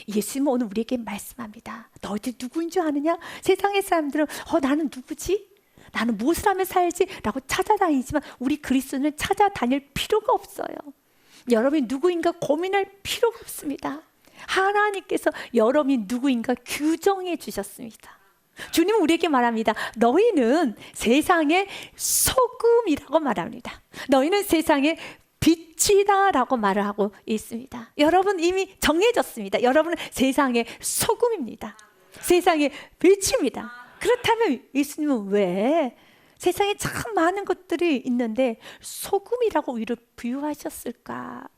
예수님은 오늘 우리에게 말씀합니다. 너희들 누구인 줄 아느냐? 세상의 사람들은 나는 누구지? 나는 무엇을 하면 살지? 라고 찾아다니지만 우리 그리스도는 찾아다닐 필요가 없어요. 여러분이 누구인가 고민할 필요가 없습니다. 하나님께서 여러분이 누구인가 규정해 주셨습니다. 주님은 우리에게 말합니다. 너희는 세상의 소금이라고 말합니다. 너희는 세상의 빛이다 라고 말을 하고 있습니다. 여러분 이미 정해졌습니다. 여러분은 세상의 소금입니다. 세상의 빛입니다. 그렇다면 예수님은 왜 세상에 참 많은 것들이 있는데 소금이라고 우리를 부유하셨을까?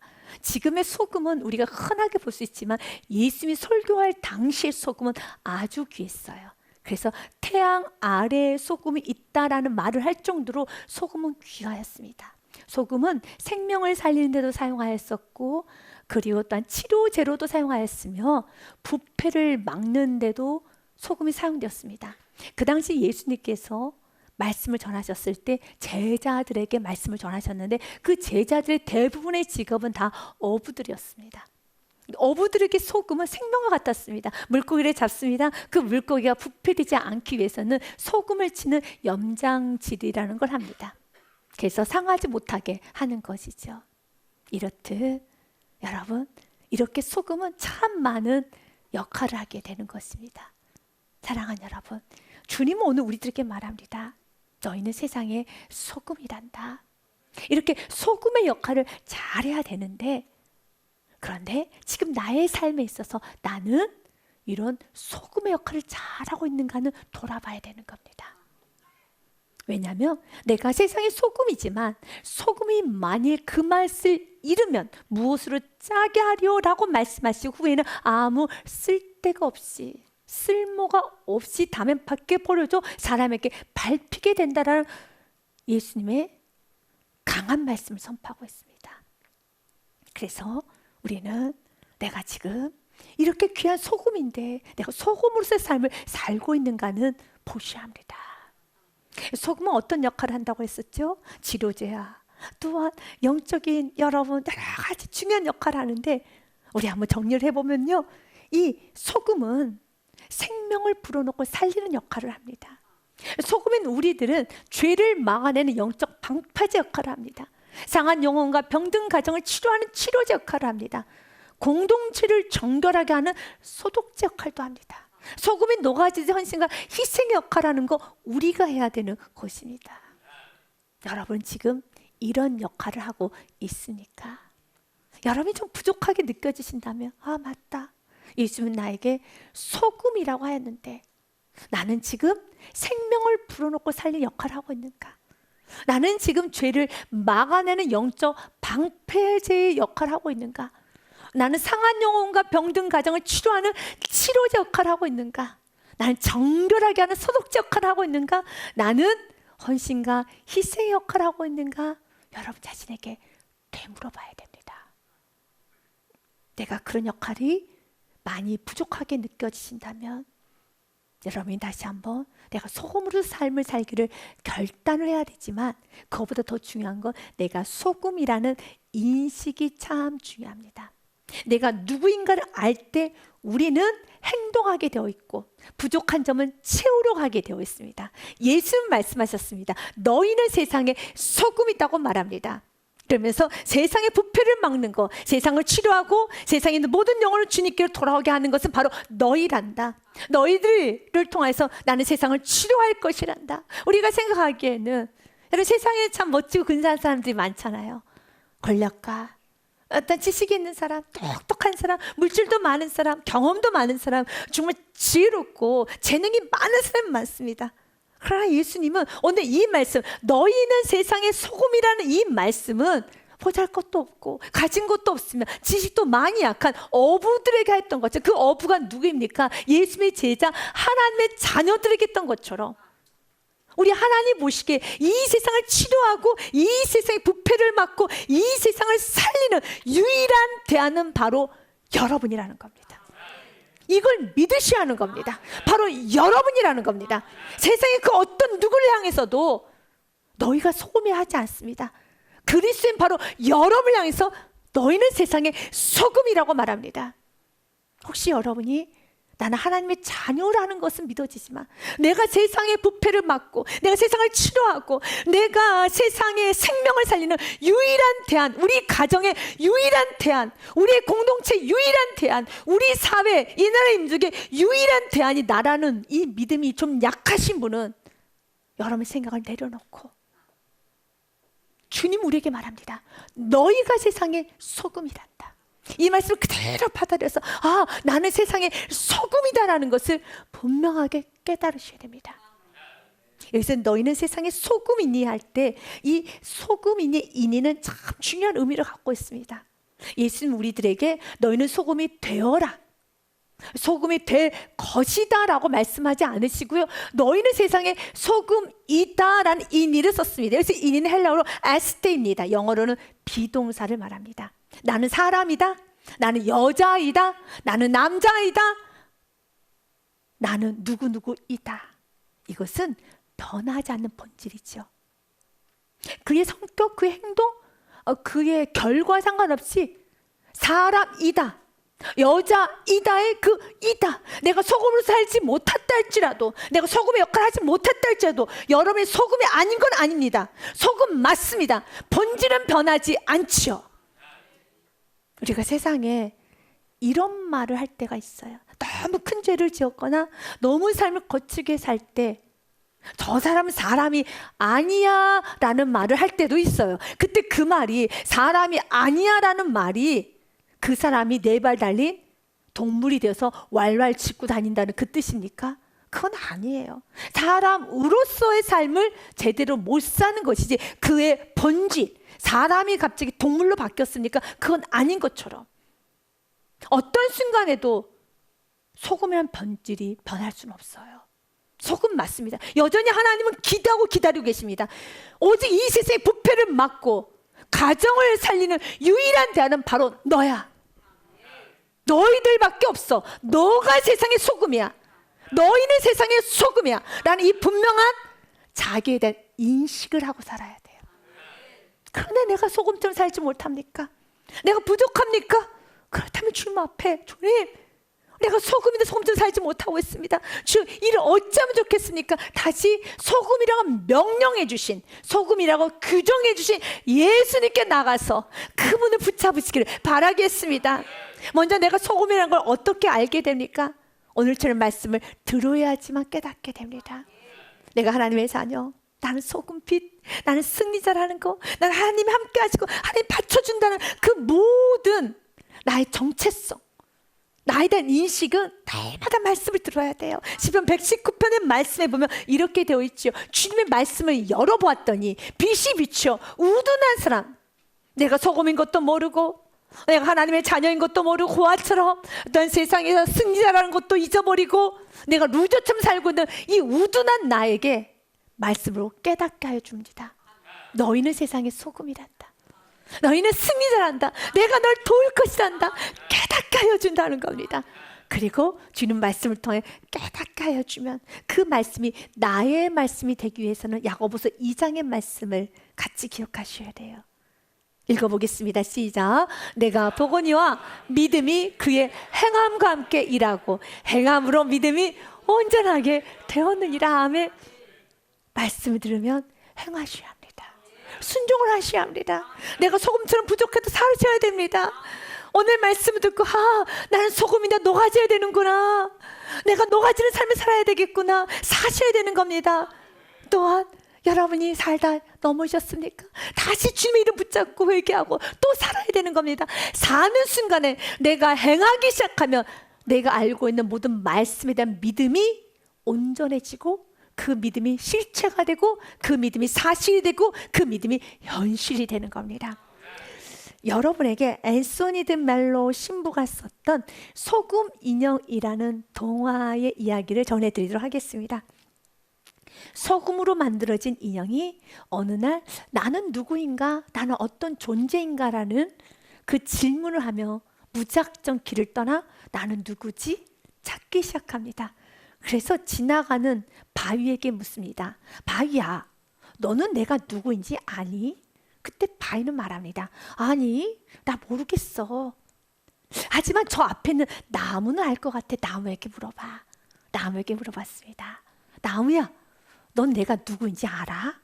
지금의 소금은 우리가 흔하게 볼 수 있지만 예수님이 설교할 당시의 소금은 아주 귀했어요. 그래서 태양 아래에 소금이 있다라는 말을 할 정도로 소금은 귀하였습니다. 소금은 생명을 살리는 데도 사용하였었고 그리고 또한 치료제로도 사용하였으며 부패를 막는 데도 소금이 사용되었습니다. 그 당시 예수님께서 말씀을 전하셨을 때 제자들에게 말씀을 전하셨는데 그 제자들의 대부분의 직업은 다 어부들이었습니다. 어부들에게 소금은 생명과 같았습니다. 물고기를 잡습니다. 그 물고기가 부패되지 않기 위해서는 소금을 치는 염장질이라는 걸 합니다. 그래서 상하지 못하게 하는 것이죠. 이렇듯 여러분 이렇게 소금은 참 많은 역할을 하게 되는 것입니다. 사랑하는 여러분, 주님은 오늘 우리들에게 말합니다. 너희는 세상의 소금이란다. 이렇게 소금의 역할을 잘해야 되는데 그런데 지금 나의 삶에 있어서 나는 이런 소금의 역할을 잘하고 있는가는 돌아봐야 되는 겁니다. 왜냐하면 내가 세상의 소금이지만 소금이 만일 그 맛을 잃으면 무엇으로 짜게 하리오라고 말씀하시고 후에는 아무 쓸데가 없이 쓸모가 없이 담에 밖에 버려져 사람에게 밟히게 된다라는 예수님의 강한 말씀을 선포하고 있습니다. 그래서 우리는 내가 지금 이렇게 귀한 소금인데 내가 소금으로서의 삶을 살고 있는가는 보셔야 합니다. 소금은 어떤 역할을 한다고 했었죠? 치료제야. 또한 영적인 여러분 여러 가지 중요한 역할을 하는데 우리 한번 정리를 해보면요. 이 소금은 생명을 불어넣고 살리는 역할을 합니다. 소금인 우리들은 죄를 막아내는 영적 방파제 역할을 합니다. 상한 영혼과 병든 가정을 치료하는 치료제 역할을 합니다. 공동체를 정결하게 하는 소독제 역할도 합니다. 소금이 녹아지지 헌신과 희생의 역할을 하는 거 우리가 해야 되는 것입니다. 여러분 지금 이런 역할을 하고 있으니까 여러분이 좀 부족하게 느껴지신다면 맞다. 예수님은 나에게 소금이라고 하였는데 나는 지금 생명을 불어넣고 살리는 역할을 하고 있는가? 나는 지금 죄를 막아내는 영적 방패제의 역할을 하고 있는가? 나는 상한 영혼과 병든 가정을 치료하는 치료제 역할을 하고 있는가? 나는 정결하게 하는 소독제 역할을 하고 있는가? 나는 헌신과 희생의 역할을 하고 있는가? 여러분 자신에게 되물어봐야 됩니다. 내가 그런 역할이 많이 부족하게 느껴지신다면 여러분이 다시 한번 내가 소금으로 삶을 살기를 결단을 해야 되지만 그것보다 더 중요한 건 내가 소금이라는 인식이 참 중요합니다. 내가 누구인가를 알 때 우리는 행동하게 되어 있고 부족한 점은 채우려 하게 되어 있습니다. 예수님 말씀하셨습니다. 너희는 세상에 소금이라고 말합니다. 그러면서 세상의 부패를 막는 것, 세상을 치료하고 세상에 있는 모든 영혼을 주님께로 돌아오게 하는 것은 바로 너희란다. 너희들을 통해서 나는 세상을 치료할 것이란다. 우리가 생각하기에는 여러분 세상에 참 멋지고 근사한 사람들이 많잖아요. 권력가, 어떤 지식이 있는 사람, 똑똑한 사람, 물질도 많은 사람, 경험도 많은 사람, 정말 지혜롭고 재능이 많은 사람이 많습니다. 그러나 예수님은 오늘 이 말씀, 너희는 세상의 소금이라는 이 말씀은 보잘것도 없고 가진 것도 없으면 지식도 많이 약한 어부들에게 했던 거죠. 그 어부가 누구입니까? 예수님의 제자 하나님의 자녀들에게 했던 것처럼 우리 하나님 보시기에 이 세상을 치료하고 이 세상의 부패를 막고 이 세상을 살리는 유일한 대안은 바로 여러분이라는 겁니다. 이걸 믿으셔야 하는 겁니다. 바로 여러분이라는 겁니다. 세상의 그 어떤 누구를 향해서도 너희가 소금이 하지 않습니다. 그리스도인 바로 여러분을 향해서 너희는 세상의 소금이라고 말합니다. 혹시 여러분이 나는 하나님의 자녀라는 것은 믿어지지만 내가 세상의 부패를 막고 내가 세상을 치료하고 내가 세상의 생명을 살리는 유일한 대안, 우리 가정의 유일한 대안, 우리의 공동체 유일한 대안, 우리 사회, 이 나라 민족의 유일한 대안이 나라는 이 믿음이 좀 약하신 분은 여러분의 생각을 내려놓고 주님 우리에게 말합니다. 너희가 세상의 소금이란다. 이 말씀을 그대로 받아들여서 나는 세상의 소금이다라는 것을 분명하게 깨달으셔야 됩니다. 여기서 너희는 세상의 소금이니 할 때 이 소금이니 이니는 참 중요한 의미를 갖고 있습니다. 예수님 우리들에게 너희는 소금이 되어라, 소금이 될 것이다 라고 말씀하지 않으시고요, 너희는 세상의 소금이다 라는 이니를 썼습니다. 그래서 이니는 헬라어로 에스테입니다. 영어로는 비동사를 말합니다. 나는 사람이다, 나는 여자이다, 나는 남자이다, 나는 누구누구이다. 이것은 변하지 않는 본질이죠. 그의 성격, 그의 행동, 그의 결과 상관없이 사람이다, 여자이다의 그 이다. 내가 소금으로 살지 못했다 할지라도, 내가 소금의 역할을 하지 못했다 할지라도 여러분의 소금이 아닌 건 아닙니다. 소금 맞습니다. 본질은 변하지 않지요. 우리가 세상에 이런 말을 할 때가 있어요. 너무 큰 죄를 지었거나 너무 삶을 거칠게 살 때 저 사람은 사람이 아니야 라는 말을 할 때도 있어요. 그때 그 말이, 사람이 아니야 라는 말이 그 사람이 네 발 달린 동물이 되어서 왈왈 짖고 다닌다는 그 뜻입니까? 그건 아니에요. 사람으로서의 삶을 제대로 못 사는 것이지 그의 본질, 사람이 갑자기 동물로 바뀌었으니까 그건 아닌 것처럼 어떤 순간에도 소금이란 본질이 변할 수는 없어요. 소금 맞습니다. 여전히 하나님은 기대하고 기다리고 계십니다. 오직 이 세상의 부패를 막고 가정을 살리는 유일한 대안은 바로 너야. 너희들밖에 없어. 너가 세상의 소금이야. 너희는 세상의 소금이야 라는 이 분명한 자기에 대한 인식을 하고 살아야 돼요. 그런데 내가 소금처럼 살지 못합니까? 내가 부족합니까? 그렇다면 주님 앞에, 주님 내가 소금인데 소금처럼 살지 못하고 있습니다. 주, 이를 어찌하면 좋겠습니까? 다시 소금이라고 명령해 주신, 소금이라고 규정해 주신 예수님께 나가서 그분을 붙잡으시기를 바라겠습니다. 먼저 내가 소금이라는 걸 어떻게 알게 됩니까? 오늘처럼 말씀을 들어야지만 깨닫게 됩니다. 내가 하나님의 자녀, 나는 소금빛, 나는 승리자라는 거, 나는 하나님이 함께 하시고 하나님 받쳐준다는 그 모든 나의 정체성, 나에 대한 인식은 날마다 말씀을 들어야 돼요. 시편 119편의 말씀에 보면 이렇게 되어 있죠. 주님의 말씀을 열어보았더니 빛이 비쳐 우둔한 사람, 내가 소금인 것도 모르고 내가 하나님의 자녀인 것도 모르고 고아처럼 어떤 세상에서 승리자라는 것도 잊어버리고 내가 루저처럼 살고 있는 이 우둔한 나에게 말씀으로 깨닫게 하여 줍니다. 너희는 세상의 소금이란다. 너희는 승리자란다. 내가 널 도울 것이란다. 깨닫게 하여 준다는 겁니다. 그리고 주는 말씀을 통해 깨닫게 하여 주면 그 말씀이 나의 말씀이 되기 위해서는 야고보서 2장의 말씀을 같이 기억하셔야 돼요. 읽어보겠습니다. 시작. 내가 보거니와 믿음이 그의 행함과 함께 일하고 행함으로 믿음이 온전하게 되었느니라. 아멘. 말씀을 들으면 행하셔야 합니다. 순종을 하셔야 합니다. 내가 소금처럼 부족해도 사셔야 됩니다. 오늘 말씀을 듣고 나는 소금인데 녹아져야 되는구나, 내가 녹아지는 삶을 살아야 되겠구나, 사셔야 되는 겁니다. 또한 여러분이 살다 넘어졌습니까? 다시 주님의 이름 붙잡고 회개하고 또 살아야 되는 겁니다. 사는 순간에 내가 행하기 시작하면 내가 알고 있는 모든 말씀에 대한 믿음이 온전해지고 그 믿음이 실체가 되고 그 믿음이 사실이 되고 그 믿음이 현실이 되는 겁니다. 여러분에게 앤소니 드 멜로 신부가 썼던 소금 인형이라는 동화의 이야기를 전해드리도록 하겠습니다. 소금으로 만들어진 인형이 어느 날 나는 누구인가, 나는 어떤 존재인가라는 그 질문을 하며 무작정 길을 떠나 나는 누구지? 찾기 시작합니다. 그래서 지나가는 바위에게 묻습니다. 바위야, 너는 내가 누구인지 아니? 그때 바위는 말합니다. 아니, 나 모르겠어. 하지만 저 앞에 있는 나무는 알 것 같아. 나무에게 물어봐. 나무에게 물어봤습니다. 나무야, 넌 내가 누구인지 알아?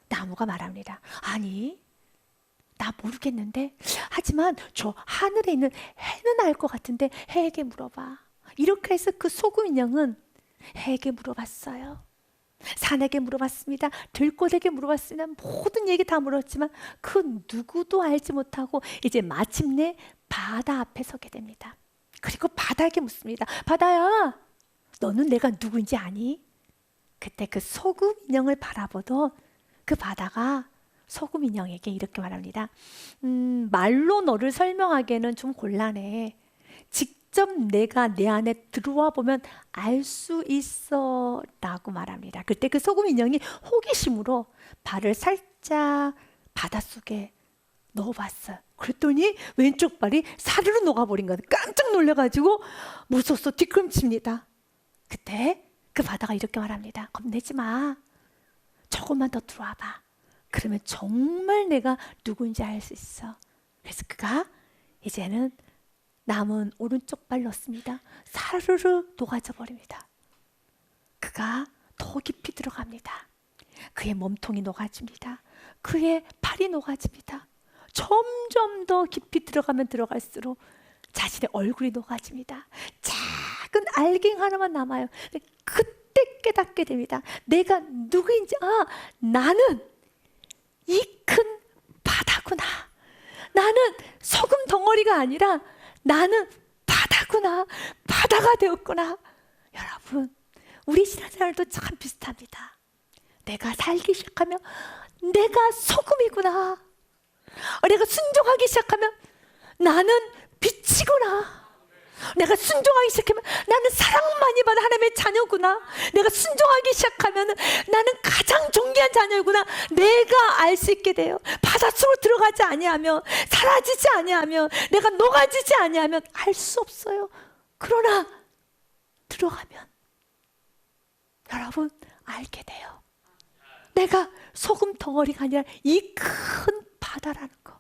나무가 말합니다. 아니, 나 모르겠는데, 하지만 저 하늘에 있는 해는 알 것 같은데 해에게 물어봐. 이렇게 해서 그 소금 인형은 해에게 물어봤어요. 산에게 물어봤습니다. 들꽃에게 물어봤습니다. 모든 얘기 다 물었지만 그 누구도 알지 못하고 이제 마침내 바다 앞에 서게 됩니다. 그리고 바다에게 묻습니다. 바다야, 너는 내가 누구인지 아니? 그때 그 소금 인형을 바라보던 그 바다가 소금 인형에게 이렇게 말합니다. 말로 너를 설명하기에는 좀 곤란해. 직접 내가 내 안에 들어와 보면 알 수 있어 라고 말합니다. 그때 그 소금 인형이 호기심으로 발을 살짝 바닷속에 넣어봤어요. 그랬더니 왼쪽 발이 사르르 녹아버린 거예요. 깜짝 놀라가지고 무서워서 뒷걸음칩니다. 그때 그 바다가 이렇게 말합니다. 겁내지 마. 조금만 더 들어와 봐. 그러면 정말 내가 누구인지 알 수 있어. 그래서 그가 이제는 남은 오른쪽 발 넣습니다. 사르르 녹아져 버립니다. 그가 더 깊이 들어갑니다. 그의 몸통이 녹아집니다. 그의 팔이 녹아집니다. 점점 더 깊이 들어가면 들어갈수록 자신의 얼굴이 녹아집니다. 작은 알갱이 하나만 남아요. 그때 깨닫게 됩니다. 내가 누구인지, 나는 이 큰 바다구나. 나는 소금 덩어리가 아니라 나는 바다구나. 바다가 되었구나. 여러분, 우리 신앙생활도 참 비슷합니다. 내가 살기 시작하면 내가 소금이구나. 내가 순종하기 시작하면 나는 빛이구나. 내가 순종하기 시작하면 나는 사랑많이 받은 하나님의 자녀구나. 내가 순종하기 시작하면 나는 가장 존귀한 자녀구나. 내가 알 수 있게 돼요. 바닷속으로 들어가지 아니하면, 사라지지 아니하면, 내가 녹아지지 아니하면 알 수 없어요. 그러나 들어가면 여러분 알게 돼요. 내가 소금 덩어리가 아니라 이 큰 바다라는 거,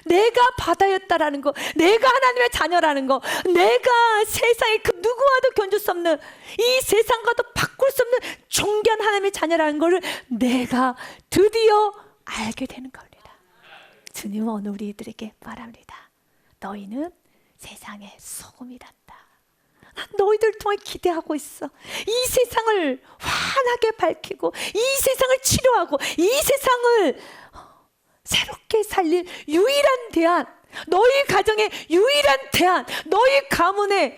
내가 바다였다라는 거, 내가 하나님의 자녀라는 거, 내가 세상의 그 누구와도 견줄 수 없는, 이 세상과도 바꿀 수 없는 존귀한 하나님의 자녀라는 것을 내가 드디어 알게 되는 겁니다. 주님은 오늘 우리들에게 말합니다. 너희는 세상의 소금이란다. 난 너희들 통해 기대하고 있어. 이 세상을 환하게 밝히고, 이 세상을 치료하고, 이 세상을 새롭게 살릴 유일한 대안, 너희 가정의 유일한 대안, 너희 가문의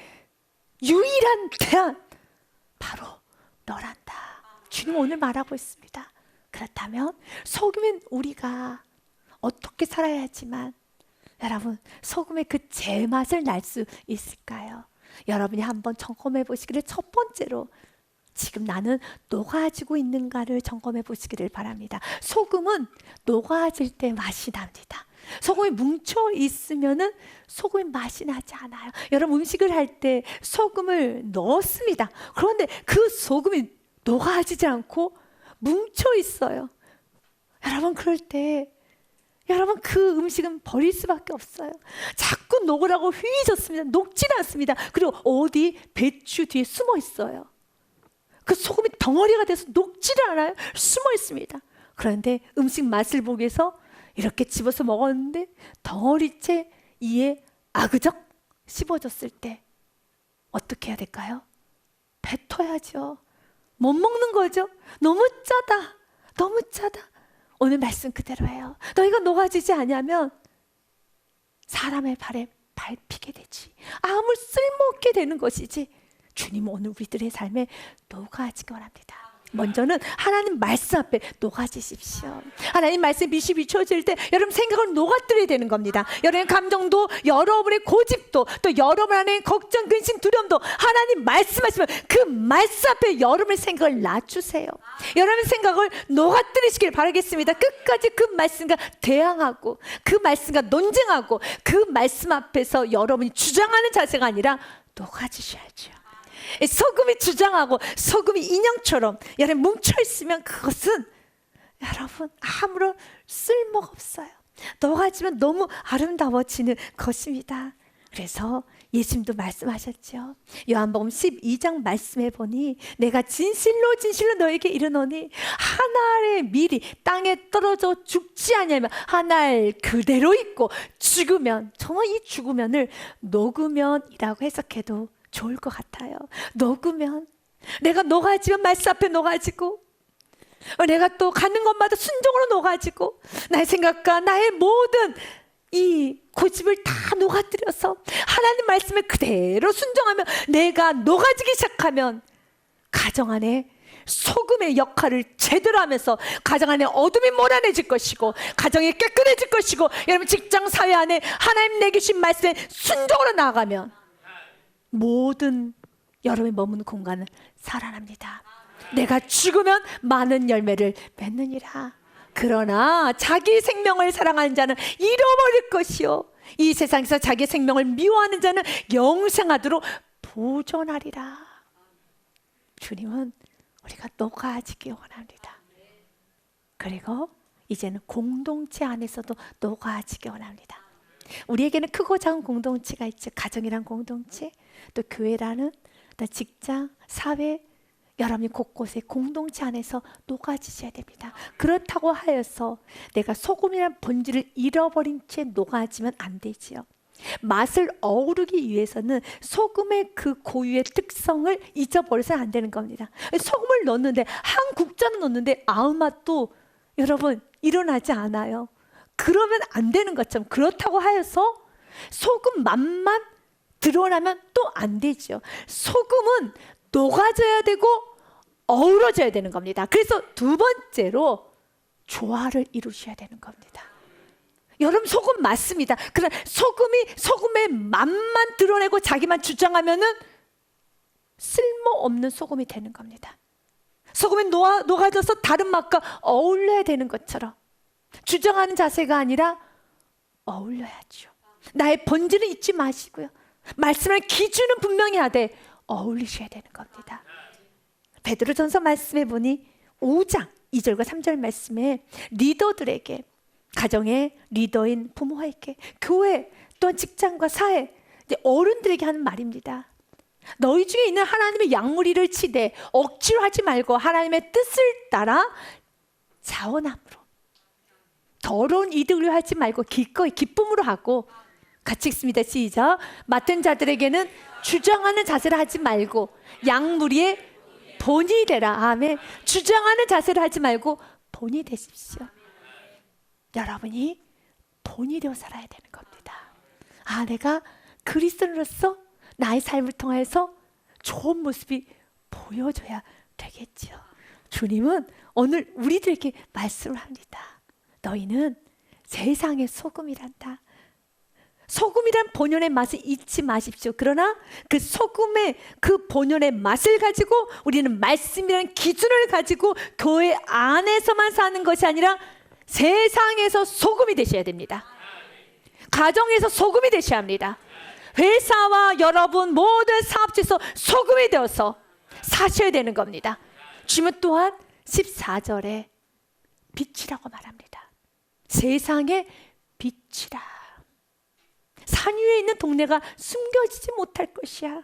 유일한 대안, 바로 너란다. 주님 오늘 말하고 있습니다. 그렇다면 소금인 우리가 어떻게 살아야 하지만, 여러분, 소금의 그 제맛을 날 수 있을까요? 여러분이 한번 점검해 보시기를, 첫 번째로 지금 나는 녹아지고 있는가를 점검해 보시기를 바랍니다. 소금은 녹아질 때 맛이 납니다. 소금이 뭉쳐 있으면은 소금의 맛이 나지 않아요. 여러분, 음식을 할 때 소금을 넣었습니다. 그런데 그 소금이 녹아지지 않고 뭉쳐 있어요. 여러분, 그럴 때 여러분 그 음식은 버릴 수밖에 없어요. 자꾸 녹으라고 휘젓습니다. 녹지 않습니다. 그리고 어디 배추 뒤에 숨어 있어요. 그 소금이 덩어리가 돼서 녹지를 않아요. 숨어 있습니다. 그런데 음식 맛을 보기 위해서 이렇게 집어서 먹었는데 덩어리째 이에 아그적 씹어졌을 때 어떻게 해야 될까요? 뱉어야죠. 못 먹는 거죠. 너무 짜다. 너무 짜다. 오늘 말씀 그대로예요. 너희가 녹아지지 않으면 사람의 발에 밟히게 되지. 아무 쓸모없게 되는 것이지. 주님은 오늘 우리들의 삶에 녹아지기 원합니다. 먼저는 하나님 말씀 앞에 녹아지십시오. 하나님 말씀 빛이 비춰질 때 여러분 생각을 녹아뜨려야 되는 겁니다. 여러분의 감정도, 여러분의 고집도, 또 여러분 안에 걱정, 근심, 두려움도 하나님 말씀하시면 그 말씀 앞에 여러분의 생각을 놔주세요. 여러분의 생각을 녹아뜨리시길 바라겠습니다. 끝까지 그 말씀과 대항하고, 그 말씀과 논쟁하고, 그 말씀 앞에서 여러분이 주장하는 자세가 아니라 녹아지셔야죠. 소금이 주장하고 소금이 인형처럼 여러분 뭉쳐있으면 그것은 여러분 아무런 쓸모가 없어요. 녹아지면 너무 아름다워지는 것입니다. 그래서 예수님도 말씀하셨죠. 요한복음 12장 말씀해 보니 내가 진실로 진실로 너에게 이르노니 한 알의 밀이 땅에 떨어져 죽지 아니하면 한 알 그대로 있고 죽으면, 정말 이 죽으면을 녹으면이라고 해석해도 좋을 것 같아요. 녹으면, 내가 녹아지면 말씀 앞에 녹아지고, 내가 또 가는 곳마다 순종으로 녹아지고, 나의 생각과 나의 모든 이 고집을 다 녹아들여서 하나님 말씀에 그대로 순종하면, 내가 녹아지기 시작하면 가정 안에 소금의 역할을 제대로 하면서 가정 안에 어둠이 몰아내질 것이고, 가정이 깨끗해질 것이고, 여러분 직장 사회 안에 하나님 내게 주신 말씀에 순종으로 나아가면 모든 여러분이 머무는 공간은 살아납니다. 내가 죽으면 많은 열매를 맺느니라. 그러나 자기 생명을 사랑하는 자는 잃어버릴 것이요, 이 세상에서 자기 생명을 미워하는 자는 영생하도록 보존하리라. 주님은 우리가 녹아지기 원합니다. 그리고 이제는 공동체 안에서도 녹아지기 원합니다. 우리에게는 크고 작은 공동체가 있죠. 가정이란 공동체, 또 교회라는, 또 직장, 사회, 여러분이 곳곳에 공동체 안에서 녹아지셔야 됩니다. 그렇다고 하여서 내가 소금이란 본질을 잃어버린 채 녹아지면 안 되지요. 맛을 어우르기 위해서는 소금의 그 고유의 특성을 잊어버려서는 안 되는 겁니다. 소금을 넣는데, 한 국자는 넣는데 아무 맛도 여러분 일어나지 않아요. 그러면 안 되는 것처럼, 그렇다고 하여서 소금 맛만 드러나면 또 안 되죠. 소금은 녹아져야 되고 어우러져야 되는 겁니다. 그래서 두 번째로 조화를 이루셔야 되는 겁니다. 여러분 소금 맞습니다. 그러나 소금의 맛만 드러내고 자기만 주장하면은 쓸모없는 소금이 되는 겁니다. 소금이 녹아져서 다른 맛과 어울려야 되는 것처럼 주장하는 자세가 아니라 어울려야죠. 나의 본질은 잊지 마시고요, 말씀을 기준은 분명히 하되 어울리셔야 되는 겁니다. 베드로전서 말씀해 보니 5장 2절과 3절 말씀에 리더들에게, 가정의 리더인 부모에게, 교회 또한 직장과 사회, 이제 어른들에게 하는 말입니다. 너희 중에 있는 하나님의 양무리를 치되 억지로 하지 말고 하나님의 뜻을 따라 자원함으로, 더러운 이득을 하지 말고 기꺼이 기쁨으로 하고, 같이 읽습니다. 시작. 맡은 자들에게는 주장하는 자세를 하지 말고 양무리의 본이 되라. 아멘. 주장하는 자세를 하지 말고 본이 되십시오. 여러분이 본이 되어 살아야 되는 겁니다. 아, 내가 그리스도인으로서 나의 삶을 통해서 좋은 모습이 보여줘야 되겠죠. 주님은 오늘 우리들에게 말씀을 합니다. 너희는 세상의 소금이란다. 소금이란 본연의 맛을 잊지 마십시오. 그러나 그 소금의 그 본연의 맛을 가지고 우리는 말씀이라는 기준을 가지고 교회 안에서만 사는 것이 아니라 세상에서 소금이 되셔야 됩니다. 가정에서 소금이 되셔야 합니다. 회사와 여러분 모든 사업체에서 소금이 되어서 사셔야 되는 겁니다. 주님은 또한 14절에 빛이라고 말합니다. 세상의 빛이라. 산 위에 있는 동네가 숨겨지지 못할 것이야.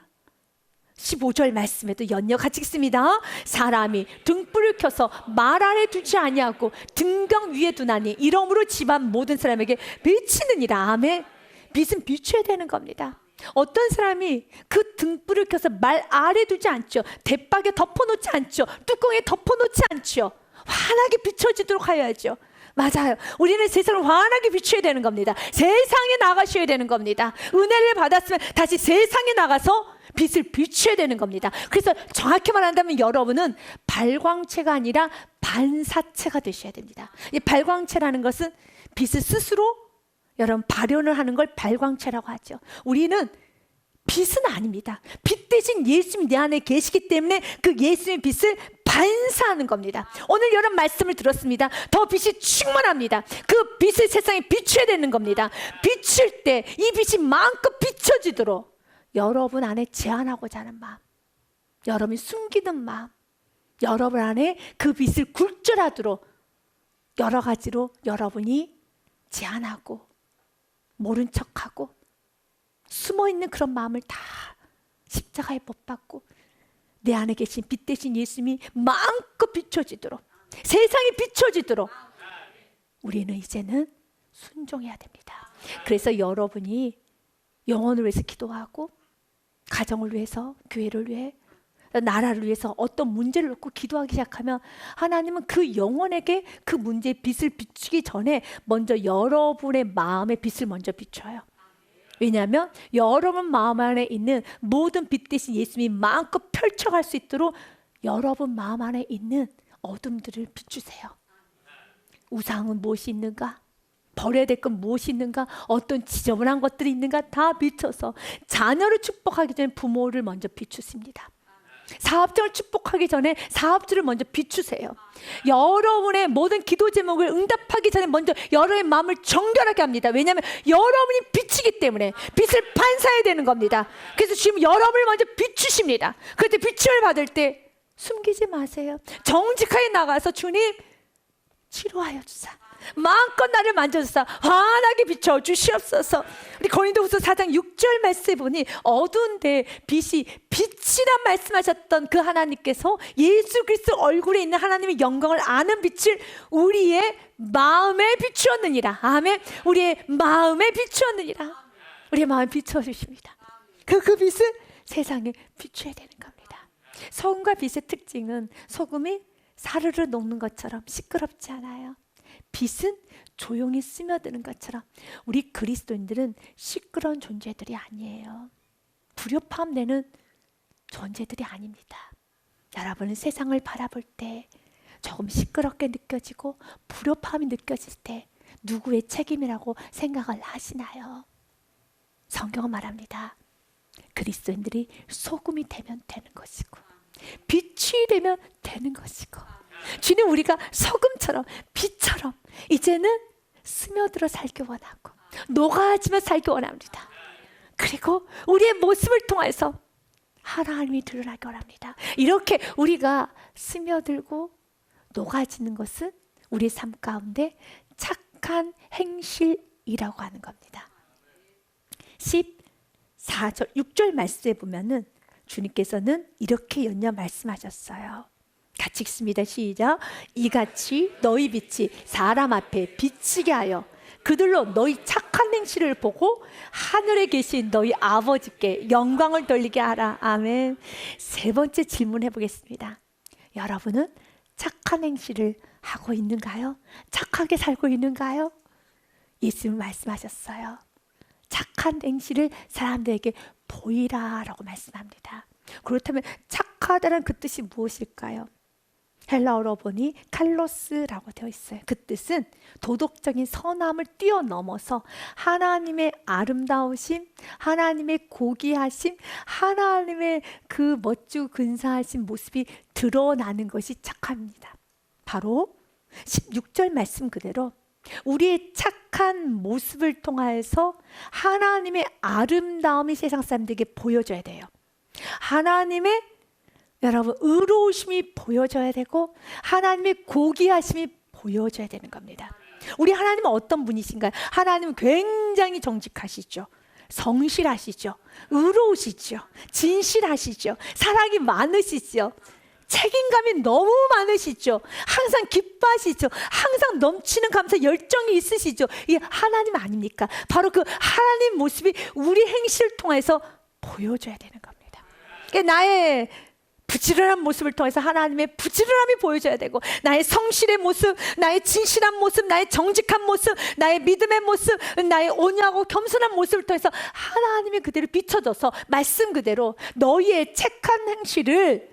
15절 말씀에도 연이어 같이 읽습니다. 사람이 등불을 켜서 말 아래 두지 아니하고 등경 위에 두나니 이러므로 집안 모든 사람에게 비치느니라. 아멘. 빛은 비춰야 되는 겁니다. 어떤 사람이 그 등불을 켜서 말 아래 두지 않죠. 대박에 덮어놓지 않죠. 뚜껑에 덮어놓지 않죠. 환하게 비춰지도록 하여야죠. 맞아요. 우리는 세상을 환하게 비춰야 되는 겁니다. 세상에 나가셔야 되는 겁니다. 은혜를 받았으면 다시 세상에 나가서 빛을 비춰야 되는 겁니다. 그래서 정확히 말한다면 여러분은 발광체가 아니라 반사체가 되셔야 됩니다. 이 발광체라는 것은 빛을 스스로 여러분 발현을 하는 걸 발광체라고 하죠. 우리는 빛은 아닙니다. 빛 대신 예수님이 내 안에 계시기 때문에 그 예수님의 빛을 반사하는 겁니다. 오늘 여러분 말씀을 들었습니다. 더 빛이 충만합니다. 그 빛을 세상에 비춰야 되는 겁니다. 비출 때 이 빛이 마음껏 비춰지도록 여러분 안에 제한하고자 하는 마음, 여러분이 숨기는 마음, 여러분 안에 그 빛을 굴절하도록 여러 가지로 여러분이 제한하고 모른 척하고 숨어있는 그런 마음을 다 십자가에 못 박고 내 안에 계신 빛 대신 예수님이 마음껏 비춰지도록, 세상이 비춰지도록 우리는 이제는 순종해야 됩니다. 그래서 여러분이 영혼을 위해서 기도하고 가정을 위해서, 교회를 위해, 나라를 위해서 어떤 문제를 놓고 기도하기 시작하면 하나님은 그 영혼에게 그 문제의 빛을 비추기 전에 먼저 여러분의 마음의 빛을 먼저 비춰요. 왜냐하면 여러분 마음 안에 있는 모든 빛 대신 예수님이 마음껏 펼쳐갈 수 있도록 여러분 마음 안에 있는 어둠들을 비추세요. 우상은 무엇이 있는가? 버려야 될 건 무엇이 있는가? 어떤 지저분한 것들이 있는가? 다 비춰서 자녀를 축복하기 전에 부모를 먼저 비추십니다. 사업장을 축복하기 전에 사업주를 먼저 비추세요. 여러분의 모든 기도 제목을 응답하기 전에 먼저 여러분의 마음을 정결하게 합니다. 왜냐하면 여러분이 빛이기 때문에 빛을 반사해야 되는 겁니다. 그래서 지금 여러분을 먼저 비추십니다. 그럴 때 빛을 받을 때 숨기지 마세요. 정직하게 나가서 주님 치료하여 주사, 마음껏 나를 만져주사, 환하게 비춰주시옵소서. 우리 고린도후서 4장 6절 말씀에 보니 어두운데 빛이란 말씀하셨던 그 하나님께서 예수 그리스도 얼굴에 있는 하나님의 영광을 아는 빛을 우리의 마음에 비추었느니라. 아멘. 우리의 마음에 비추었느니라. 우리의 마음에 비춰주십니다. 그 빛을 세상에 비춰야 되는 겁니다. 소금과 빛의 특징은 소금이 사르르 녹는 것처럼 시끄럽지 않아요. 빛은 조용히 스며드는 것처럼 우리 그리스도인들은 시끄러운 존재들이 아니에요. 불협화음 내는 존재들이 아닙니다. 여러분은 세상을 바라볼 때 조금 시끄럽게 느껴지고 불협화음이 느껴질 때 누구의 책임이라고 생각을 하시나요? 성경은 말합니다. 그리스도인들이 소금이 되면 되는 것이고 빛이 되면 되는 것이고, 주님 우리가 소금처럼 빛처럼 이제는 스며들어 살기 원하고 녹아지며 살기 원합니다. 그리고 우리의 모습을 통해서 하나님이 드러나기 원합니다. 이렇게 우리가 스며들고 녹아지는 것은 우리 삶 가운데 착한 행실이라고 하는 겁니다. 14절 6절 말씀에 보면은 주님께서는 이렇게 연여 말씀하셨어요. 같이 읽습니다. 시작. 이같이 너희 빛이 사람 앞에 비치게 하여 그들로 너희 착한 행실을 보고 하늘에 계신 너희 아버지께 영광을 돌리게 하라. 아멘. 세 번째 질문해 보겠습니다. 여러분은 착한 행실을 하고 있는가요? 착하게 살고 있는가요? 예수님 말씀하셨어요. 착한 행실을 사람들에게 보이라라고 말씀합니다. 그렇다면 착하다는 그 뜻이 무엇일까요? 헬라어로 보니 칼로스라고 되어 있어요. 그 뜻은 도덕적인 선함을 뛰어넘어서 하나님의 아름다우심, 하나님의 고귀하심, 하나님의 그 멋지고 근사하신 모습이 드러나는 것이 착합니다. 바로 16절 말씀 그대로 우리의 착한 모습을 통하여서 하나님의 아름다움이 세상 사람들에게 보여져야 돼요. 하나님의 여러분 의로우심이 보여져야 되고 하나님의 고귀하심이 보여져야 되는 겁니다. 우리 하나님은 어떤 분이신가요? 하나님은 굉장히 정직하시죠. 성실하시죠. 의로우시죠. 진실하시죠. 사랑이 많으시죠. 책임감이 너무 많으시죠. 항상 기뻐하시죠. 항상 넘치는 감사 열정이 있으시죠. 이게 하나님 아닙니까? 바로 그 하나님 모습이 우리 행실을 통해서 보여줘야 되는 겁니다. 그러니까 나의 부지런한 모습을 통해서 하나님의 부지런함이 보여져야 되고, 나의 성실의 모습, 나의 진실한 모습, 나의 정직한 모습, 나의 믿음의 모습, 나의 온유하고 겸손한 모습을 통해서 하나님이 그대로 비춰져서 말씀 그대로 너희의 착한 행실을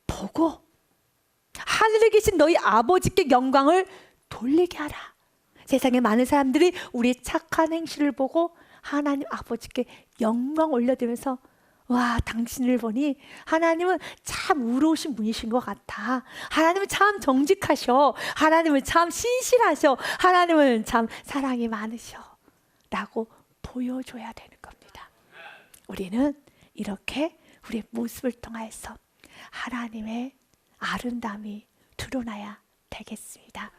보고 하늘에 계신 너희 아버지께 영광을 돌리게 하라. 세상에 많은 사람들이 우리의 착한 행실을 보고 하나님 아버지께 영광 올려드리면서 와, 당신을 보니 하나님은 참 의로우신 분이신 것 같아. 하나님은 참 정직하셔. 하나님은 참 신실하셔. 하나님은 참 사랑이 많으셔. 라고 보여줘야 되는 겁니다. 우리는 이렇게 우리의 모습을 통해서 하나님의 아름다움이 드러나야 되겠습니다.